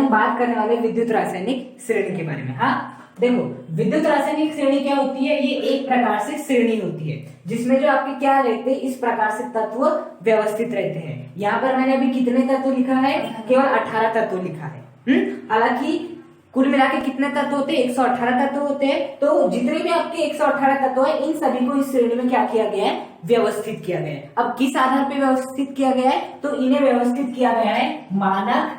हम बात करने वाले विद्युत रासायनिक श्रेणी के बारे में। हाँ देखो, विद्युत रासायनिक श्रेणी क्या होती है, ये एक प्रकार से श्रेणी होती है जिसमें जो आपके क्या रहते हैं, इस प्रकार से तत्व व्यवस्थित रहते हैं। यहाँ पर मैंने अभी कितने तत्व लिखा है, केवल 18 तत्व लिखा है। हालांकि कुल मिला के कितने तत्व होते हैं, 118 तत्व होते हैं। तो जितने भी आपके 118 तत्व है, इन सभी को इस श्रेणी में क्या किया गया है, व्यवस्थित किया गया है। अब किस आधार पर व्यवस्थित किया गया है, तो इन्हें व्यवस्थित किया गया है मानक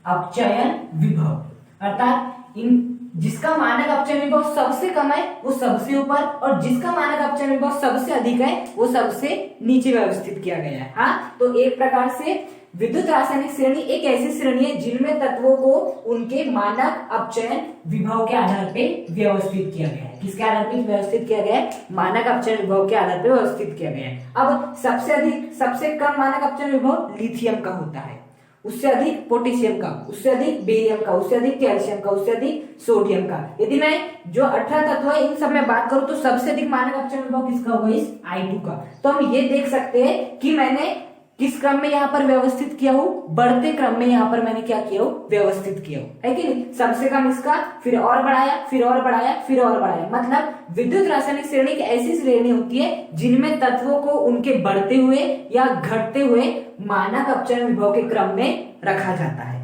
अपचयन विभव, अर्थात इन जिसका मानक अपचयन विभव सबसे कम है वो सबसे ऊपर, और जिसका मानक अपचयन विभव सबसे अधिक है वो सबसे नीचे व्यवस्थित किया गया है। हाँ, तो एक प्रकार से विद्युत रासायनिक श्रेणी एक ऐसी श्रेणी है जिनमें तत्वों को उनके मानक अपचयन विभव के आधार पर व्यवस्थित किया गया है। किसके आधार पर व्यवस्थित किया गया है, मानक अपचयन विभव के आधार पर व्यवस्थित किया गया है। अब सबसे कम मानक अपचयन विभव लिथियम का होता है, उससे अधिक पोटेशियम का, उससे अधिक बेरियम का, उससे अधिक कैल्शियम का, उससे अधिक सोडियम का। यदि मैं जो 18 तत्व है इन सब में बात करूं तो सबसे अधिक मानक अपचयन विभव किसका होगा, इस I2 का। तो हम ये देख सकते हैं कि मैंने किस क्रम में यहाँ पर व्यवस्थित किया हूँ, बढ़ते क्रम में यहाँ पर मैंने क्या किया हूँ, व्यवस्थित किया हूँ, है कि नहीं। सबसे कम इसका, फिर और बढ़ाया, फिर और बढ़ाया, फिर और बढ़ाया। मतलब विद्युत रासायनिक श्रेणी एक ऐसी श्रेणी होती है जिनमें तत्वों को उनके बढ़ते हुए या घटते हुए मानक अपचयन विभव के क्रम में रखा जाता है।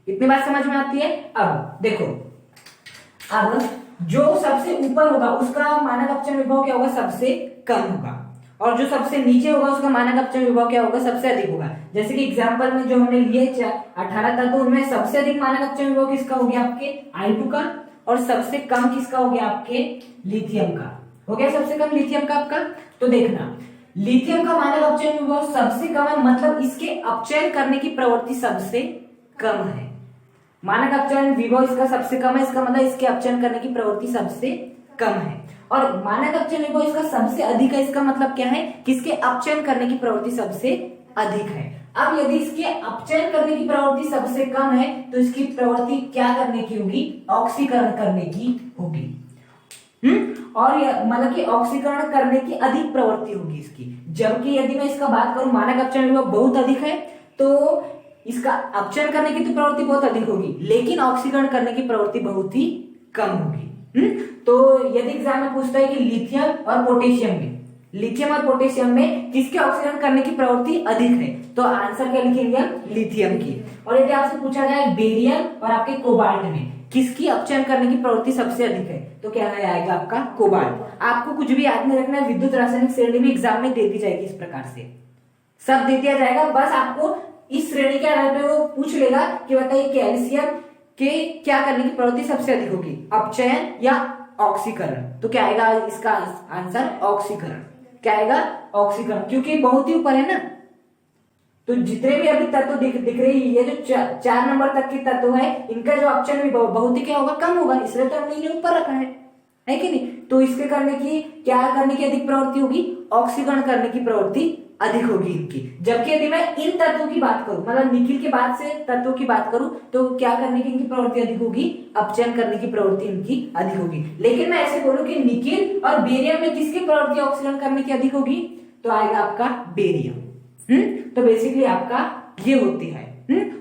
इतनी बात समझ में आती है। अब देखो, अब जो सबसे ऊपर होगा उसका मानक अपचयन विभव क्या होगा, सबसे कम होगा, और जो सबसे नीचे होगा उसका मानक अपचयन विभव क्या होगा, सबसे अधिक होगा। जैसे कि एग्जांपल में जो हमने लिए 18 तत्व, उनमें सबसे अधिक मानक अपचयन विभव किसका हो गया, आपके I2 का, और सबसे कम किसका हो गया, आपके लिथियम का हो गया। सबसे कम लिथियम का आपका। तो देखना, लिथियम का मानक अपचयन विभव सबसे कम है, मतलब इसके अपचयन करने की प्रवृत्ति सबसे कम है। मानक अपचयन विभव इसका सबसे कम है, इसका मतलब इसके अपचयन करने की प्रवृत्ति सबसे कम है। और मानक अपचयन विभव इसका सबसे अधिक है, इसका मतलब क्या है, किसके अपचयन करने की प्रवृत्ति सबसे अधिक है। अब यदि इसके अपचयन करने की प्रवृत्ति सबसे कम है तो इसकी प्रवृत्ति क्या करने की होगी, ऑक्सीकरण करने की होगी। और मतलब कि ऑक्सीकरण करने की अधिक प्रवृत्ति होगी इसकी। जबकि यदि मैं इसका बात करूं, मानक अपचयन विभव बहुत अधिक है तो इसका अपचयन करने की तो प्रवृत्ति बहुत अधिक होगी, लेकिन ऑक्सीकरण करने की प्रवृत्ति बहुत ही कम होगी। तो यदि एग्जाम में पूछता है कि लिथियम और पोटेशियम में किसके ऑक्सीकरण करने की प्रवृत्ति अधिक है, तो आंसर क्या लिखेंगे हम, लिथियम की। और यदि आपसे पूछा जाए बेरियम और आपके कोबाल्ट में किसकी अपचयन करने की प्रवृत्ति सबसे अधिक है, तो क्या आएगा आपका कोबाल्ट। आपको कुछ भी याद नहीं रखना है, विद्युत रासायनिक श्रेणी में एग्जाम में दे दी जाएगी, इस प्रकार से सब दे दिया जाएगा। बस आपको इस श्रेणी के आधार पर वो पूछ लेगा कि बताइए कैल्शियम के क्या करने की प्रवृत्ति सबसे अधिक होगी, अपचयन या ऑक्सीकरण। तो क्या आएगा इसका आंसर, ऑक्सीकरण। क्या आएगा, ऑक्सीकरण, क्योंकि बहुत ही ऊपर है ना। तो जितने भी अभी तत्व दिख रही है, जो 4 नंबर तक के तत्व है, इनका जो अपचयन भी बहुत ही क्या होगा, कम होगा, इसलिए तो हमने इन्हें ऊपर रखा है कि नहीं। तो इसके करने की क्या करने की अधिक प्रवृत्ति होगी, ऑक्सीकरण करने की प्रवृत्ति अधिक होगी इनकी। जबकि यदि मैं इन तत्वों की बात करूं, मतलब निखिल के बाद से तत्वों की बात करूं, तो क्या करने की इनकी प्रवृत्ति अधिक होगी, अपचयन करने की प्रवृत्ति इनकी अधिक होगी। लेकिन मैं ऐसे बोलूं कि निखिल और बेरियम में किसकी प्रवृत्ति ऑक्सीकरण करने की अधिक होगी, तो आएगा आपका बेरियम। तो बेसिकली आपका ये होती है।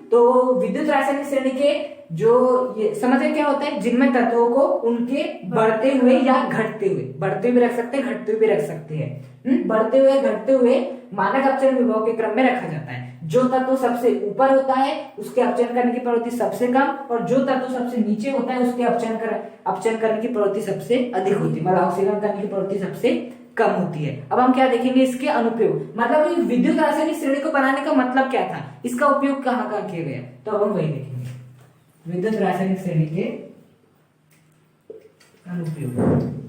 तो विद्युत रासायनिक श्रेणी के जो ये समझे क्या होता है, जिनमें तत्वों को उनके बढ़ते हुए या घटते हुए, बढ़ते हुए भी रख सकते हैं, घटते हुए भी रख सकते हैं, बढ़ते हुए घटते हुए मानक अपचयन विभव के क्रम में रखा जाता है। जो तत्व सबसे ऊपर होता है उसके अपचयन करने की प्रवृत्ति सबसे कम, और जो तत्व सबसे नीचे होता है उसके अपचयन करने की प्रवृत्ति सबसे अधिक होती है, मतलब ऑक्सीकरण करने की प्रवृत्ति सबसे कम होती है। अब हम क्या देखेंगे, इसके अनुप्रयोग, मतलब विद्युत रासायनिक श्रेणी को बनाने का मतलब क्या था, इसका उपयोग कहाँ कहाँ किया गया, तो अब हम वही देखेंगे, विद्युत रासायनिक श्रेणी के अनुप्रयोग।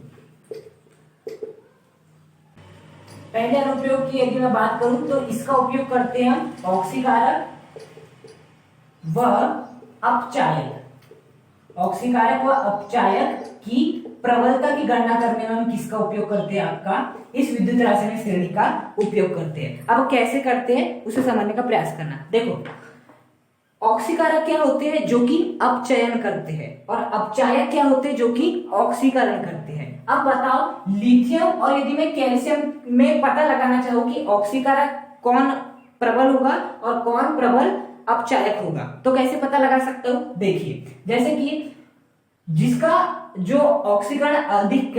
पहले अनुप्रयोग की यदि मैं बात करूं तो इसका उपयोग करते हैं हम ऑक्सीकारक व अपचायक। ऑक्सीकारक व अपचायक की प्रबलता की गणना करने में हम किसका उपयोग करते हैं, आपका इस विद्युत रासायनिक श्रेणी का उपयोग करते हैं। अब कैसे करते हैं उसे समझने का प्रयास करना। देखो, ऑक्सीकारक क्या होते हैं, जो कि अपचयन करते हैं, और अपचायक क्या होते हैं, जो कि ऑक्सीकरण करते हैं। अब बताओ, लिथियम और यदि मैं कैल्शियम में पता लगाना चाहूं कि ऑक्सीकारक कौन प्रबल होगा और कौन प्रबल अपचायक होगा। तो कैसे पता लगा सकता हूं, देखिए जैसे कि जिसका जो ऑक्सीकरण अधिक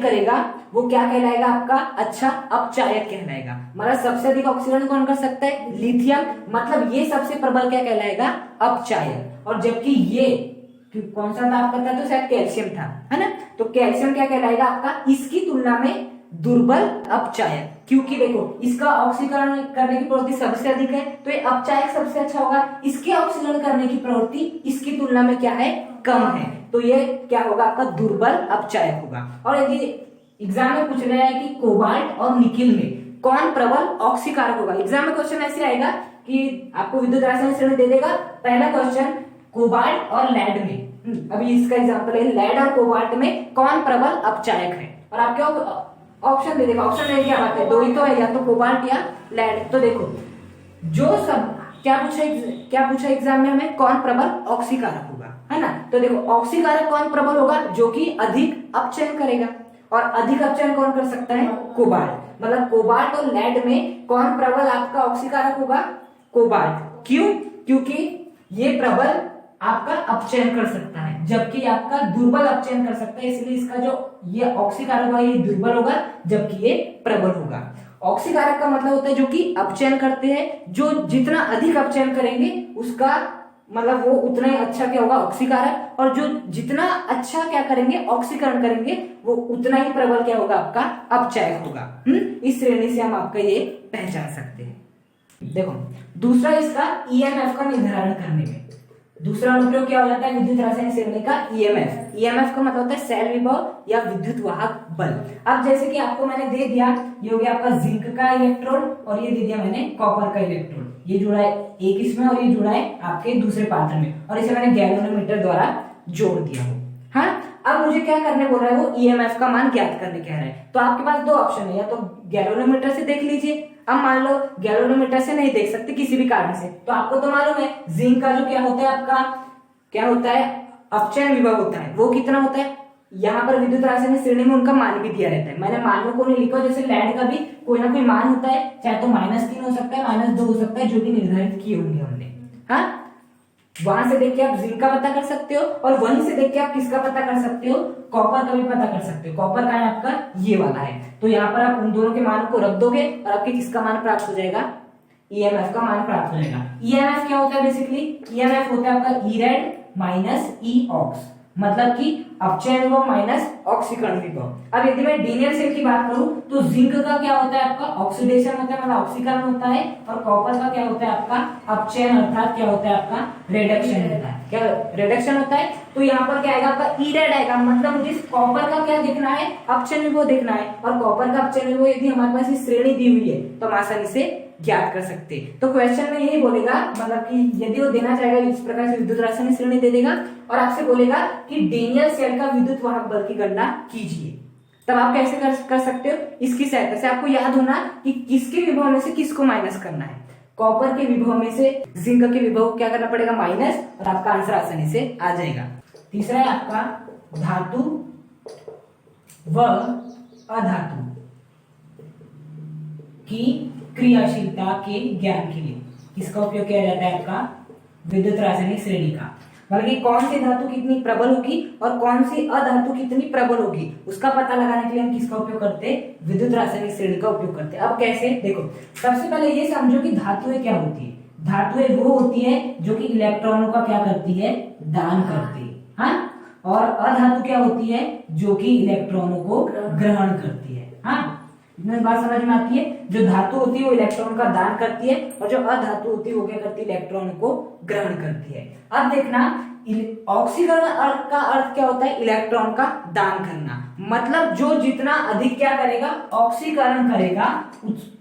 करेगा वो क्या कहलाएगा आपका, अच्छा अपचायक कहलाएगा। मतलब सबसे अधिक ऑक्सीकरण कौन कर सकता है, लिथियम, मतलब ये सबसे प्रबल क्या कहलाएगा, अपचायक। और जबकि ये कौन सा था आपका था, तो शायद कैल्शियम था, है ना। तो कैल्शियम क्या कहलाएगा आपका, इसकी तुलना में दुर्बल अपचायक, क्योंकि देखो इसका ऑक्सीकरण करने की प्रवृत्ति सबसे अधिक है, तो ये अपचायक सबसे अच्छा होगा। इसके ऑक्सीकरण करने की प्रवृत्ति इसकी तुलना में क्या है, कम है, तो ये क्या होगा आपका, दुर्बल अपचायक होगा। और यदि एग्जाम में पूछ रहा है कि कोबाल्ट और निकिल में कौन प्रबल ऑक्सीकारक होगा, एग्जाम में क्वेश्चन ऐसे आएगा कि आपको विद्युत रासायनिक श्रेणी दे देगा, पहला क्वेश्चन कोबाल्ट और लेड में, अभी इसका एग्जांपल है, लेड और कोबाल्ट में कौन प्रबल अपचायक है, और आपके ऑप्शन दे देगा। ऑप्शन में क्या बात है, दो ही तो है, या तो कोबाल्ट या लेड। तो देखो जो सब क्या पूछा एग्जाम में हमें, कौन प्रबल ऑक्सीकारक होगा, है ना। तो देखो ऑक्सीकारक कौन प्रबल होगा, जो कि अधिक अपचयन करेगा, और अधिक अपचयन कौन कर सकता है, कोबाल्ट। मतलब कोबाल्ट और लेड में कौन प्रबल आपका ऑक्सीकारक होगा, कोबाल्ट। क्यों, क्योंकि ये प्रबल आपका अपचयन कर सकता है, जबकि आपका दुर्बल अपचयन कर सकता है, इसलिए इसका जो ये ऑक्सीकारक होगा ये दुर्बल होगा, जबकि ये प्रबल होगा। ऑक्सीकारक का मतलब होता है जो कि अपचयन करते हैं, जो जितना अधिक अपचयन करेंगे उसका मतलब वो उतना ही अच्छा क्या होगा, ऑक्सीकारक, और जो जितना अच्छा क्या करेंगे, ऑक्सीकरण करेंगे, वो उतना ही प्रबल क्या होगा, आपका अपचायक होगा। इस श्रेणी से हम आपका ये पहचान सकते हैं। देखो दूसरा इसका ईएमएफ का निर्धारण करने में दूसरा अनुप्रयोग क्या हो जाता है, विद्युत रासायनिक श्रेणी का ईएमएफ। ईएमएफ का मतलब होता है सेल विभव या विद्युत वाहक बल। अब जैसे कि आपको मैंने दे दिया, ये हो गया आपका जिंक का इलेक्ट्रोड, और ये दे दिया मैंने कॉपर का इलेक्ट्रोड, ये जुड़ा है एक इसमें और ये जुड़ा है आपके दूसरे पात्र में, और इसे मैंने गैल्वेनोमीटर द्वारा जोड़ दिया हो। हाँ, अब मुझे क्या करने बोल रहा है, वो ईएमएफ का मान ज्ञात करने कह रहा है। तो आपके पास दो ऑप्शन है, या तो गैल्वेनोमीटर से देख लीजिए। अब मान लो गैल्वेनोमीटर से नहीं देख सकते किसी भी कारण से, तो आपको तो मालूम है जिंक का जो क्या होता है, आपका क्या होता है, अपचयन विभव होता है, वो कितना होता है, यहाँ पर विद्युत रासायनिक श्रेणी में उनका मान भी दिया रहता है। मैंने मानों को नहीं लिखा, जैसे लेड का भी कोई ना कोई मान होता है, चाहे तो -3 हो सकता है, -2 हो सकता है, जो भी निर्धारित किए होंगे हमने। हाँ, वहां से देख के आप जिंक का पता कर सकते हो, और वहीं से देख के आप किसका पता कर सकते हो, कॉपर का भी पता कर सकते हो। कॉपर का है आपका ये वाला है, तो यहाँ पर आप उन दोनों के मान को रख दोगे और आपके किसका मान प्राप्त हो जाएगा, ईएमएफ का मान प्राप्त हो जाएगा। ईएमएफ क्या होता है, बेसिकली ईएमएफ होता है आपका ई रेड माइनस ई ऑक्स, मतलब कि अपचयन विभव माइनस ऑक्सीकरण विभव। अब यदि मैं डीनियल सेल की बात करूं, तो जिंक का क्या होता है आपका, ऑक्सीडेशन होता है, मतलब ऑक्सीकरण होता है, और कॉपर का क्या होता है आपका, अपचयन, अर्थात क्या होता है आपका, रिडक्शन होता है। क्या रिडक्शन होता है, तो यहाँ पर क्या आएगा आपका ई रेड आएगा, मतलब मुझे कॉपर का क्या देखना है, अपचयन विभव देखना है, और कॉपर का अपचयन विभव यदि हमारे पास ये श्रेणी दी हुई है तो हम आसानी से ज्ञात कर सकते। तो क्वेश्चन में यही बोलेगा, मतलब कि यदि वो देना चाहेगा इस प्रकार से विद्युत रासायनिक श्रेणी दे देगा, और आपसे बोलेगा कि डैनियल सेल का विद्युत वाहक बल की गणना कीजिए, तब आप कैसे कर सकते हो, इसकी सहायता से आपको याद होना कि किसके विभव में से किसको माइनस करना है। कॉपर के विभव में से जिंक के विभव क्या करना पड़ेगा, माइनस, और आपका आंसर आसानी से आ जाएगा। तीसरा है आपका धातु व अधातु की क्रियाशीलता के ज्ञान के लिए किसका उपयोग किया जाता है, आपका विद्युत रासायनिक श्रेणी का। मतलब कि कौन सी धातु कितनी प्रबल होगी और कौन सी अधातु कितनी प्रबल होगी, उसका पता लगाने के लिए हम किसका उपयोग करते हैं, विद्युत रासायनिक श्रेणी का उपयोग करते हैं। अब कैसे, देखो सबसे पहले ये समझो कि धातुएं क्या होती है। धातुएं वो होती है जो कि इलेक्ट्रॉनों का क्या करती है, दान करती है, हाँ? और अधातु क्या होती है, जो कि इलेक्ट्रॉनों को ग्रहण करती है। हाँ, बात समझ में आती है, जो धातु होती है वो इलेक्ट्रॉन का दान करती है, और जो अधातु होती है वो क्या करती है, इलेक्ट्रॉन को ग्रहण करती है। अब देखना, ऑक्सीकरण अर्थ का अर्थ क्या होता है, इलेक्ट्रॉन का दान करना, मतलब जो जितना अधिक क्या करेगा, ऑक्सीकरण करेगा,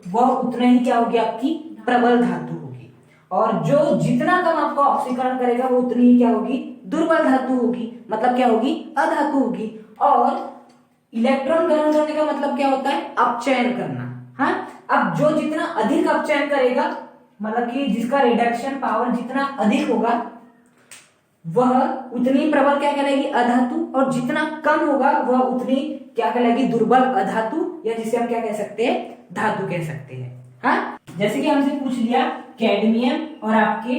वह उतना ही क्या होगी, आपकी प्रबल धातु होगी, और जो जितना कम आपका ऑक्सीकरण करेगा वो उतनी ही क्या होगी, दुर्बल धातु होगी, मतलब क्या होगी, अधातु होगी। और इलेक्ट्रॉन ग्रहण करने का मतलब क्या होता है, अपचयन करना। हाँ, अब जो जितना अधिक अपचयन करेगा, मतलब कि जिसका रिडक्शन पावर जितना अधिक होगा, वह उतनी प्रबल क्या कहलाएगी, अधातु, और जितना कम होगा वह उतनी क्या कहलाएगी, दुर्बल अधातु, या जिसे हम क्या कह सकते हैं, धातु कह सकते हैं। हाँ, जैसे कि हमसे पूछ लिया कैडमियम और आपके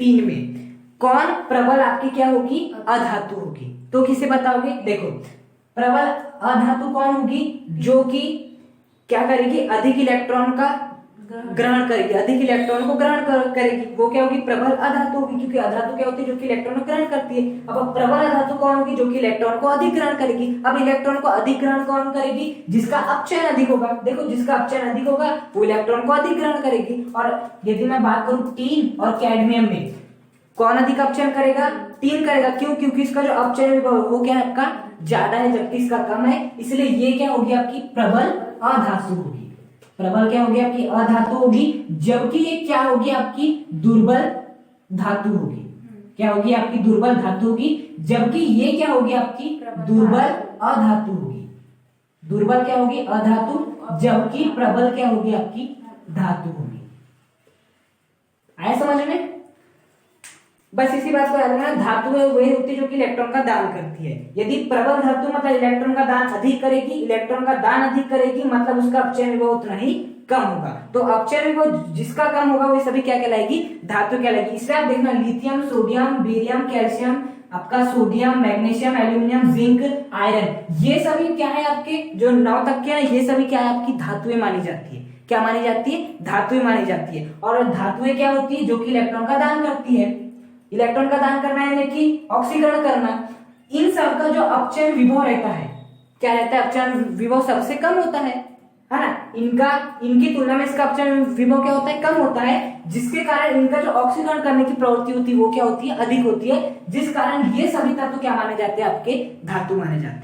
टीन में कौन प्रबल आपकी क्या होगी, अधातु होगी, तो किसे बताओगे? देखो प्रबल अधातु कौन होगी, जो कि क्या करेगी, अधिक इलेक्ट्रॉन का ग्रहण करेगी, अधिक इलेक्ट्रॉन को ग्रहण करेगी, वो क्या होगी, प्रबल अधातु होगी, क्योंकि अधातु क्या होती है, जो कि इलेक्ट्रॉन को ग्रहण करती है। अब प्रबल अधातु कौन होगी, जो कि इलेक्ट्रॉन को अधिक ग्रहण करेगी। अब इलेक्ट्रॉन को अधिक ग्रहण कौन करेगी, जिसका अपचयन अधिक होगा। देखो जिसका अपचयन अधिक होगा वो इलेक्ट्रॉन को अधिक ग्रहण करेगी। और यदि मैं बात करूं टीन और कैडमियम में, कौन अधिक अपचयन करेगा, टीन करेगा। क्यों? क्योंकि इसका जो अपचयन वो क्या है आपका ज्यादा है, जबकि इसका कम है, इसलिए ये क्या होगी आपकी प्रबल अधातु होगी। प्रबल क्या होगी आपकी अधातु होगी, जबकि ये क्या होगी आपकी दुर्बल धातु होगी। क्या होगी आपकी दुर्बल धातु होगी, जबकि ये क्या होगी आपकी दुर्बल अधातु होगी। दुर्बल क्या होगी, अधातु, जबकि प्रबल क्या होगी आपकी धातु होगी। आया समझ में? बस इसी बात को याद रखना, धातु है वही होती है जो कि इलेक्ट्रॉन का दान करती है। यदि प्रबल धातु मतलब इलेक्ट्रॉन का दान अधिक करेगी, इलेक्ट्रॉन का दान अधिक करेगी, मतलब उसका अपचयन विभव उतना ही कम होगा। तो अपचयन विभव जिसका कम होगा वो सभी क्या कहलाएगी, धातु कहलाएगी। इसलिए आप देखना लिथियम, सोडियम, बेरियम, कैल्शियम, आपका sodium, magnesium, aluminium, zinc, iron, ये सभी क्या है आपके जो 9 तक के हैं, ये सभी क्या है आपकी धातुएं मानी जाती है। क्या मानी जाती है, धातुएं मानी जाती है। और धातुएं क्या होती है, जो कि इलेक्ट्रॉन का दान करती है। इलेक्ट्रॉन का दान करना है कि ऑक्सीकरण करना। इन सब का जो अपचयन विभव रहता है, क्या रहता है, अपचयन विभव सबसे कम होता है ना। इनकी तुलना में इसका अपचयन विभव क्या होता है, कम होता है, जिसके कारण इनका जो ऑक्सीकरण करने की प्रवृत्ति होती है वो क्या होती है, अधिक होती है, जिस कारण ये सभी तत्व क्या माने जाते हैं, आपके धातु माने जाते हैं।